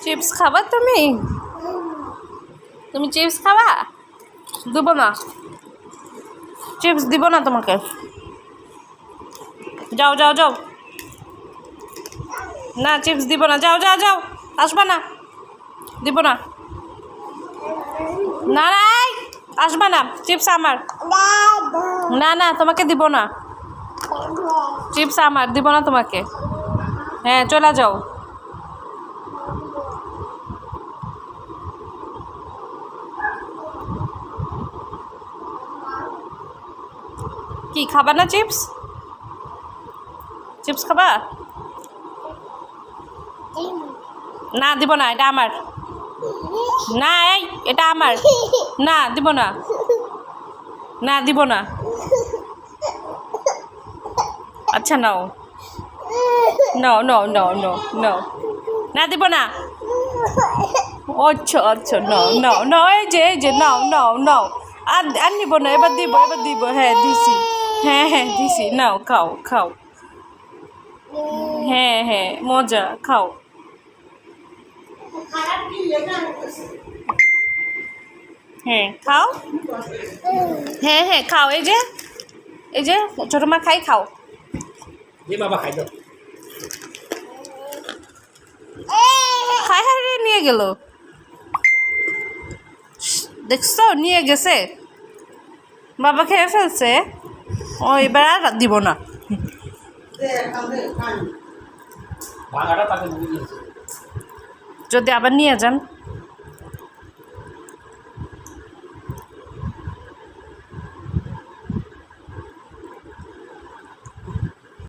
Chips খাবা তুমি? তুমি চিপস খাবা? দিব না, চিপস দিব না তোমাকে। যাও যাও যাও, না চিপস দিব না, যাও যাও যাও, আসবা না, দিব না, না না আসবা না, চিপস আমার, না না তোমাকে দিব না, চিপস আমার, দিব না তোমাকে। হ্যাঁ চলে যাও। কি খাবা না চিপস? চিপস খাবা? না দিব না, এটা আমার, না এই এটা আমার, না দিব না, না দিব না। আচ্ছা নাও, নাও নাও নাও নাও নাও, না দিব না। আচ্ছা আচ্ছা নাও নাও নাও, এই যে নাও নাও নাও, আর নিব না, এবার দিব, এবার দিব, হ্যাঁ দিছি, হ্যাঁ হ্যাঁ দিছি, নাও খাও খাও, হ্যাঁ হ্যাঁ মজা, খাও। হ্যাঁ খাও, হ্যাঁ হ্যাঁ খাও, এই যে ছোটো মা খাই, খাও। বাবা খাই দাও। খাই হারিয়ে নিয়ে গেল, দেখছো নিয়ে গেছে, বাবা খেয়ে ফেলছে। ও এবার আর দিব না। যদি আবার নিয়ে যান।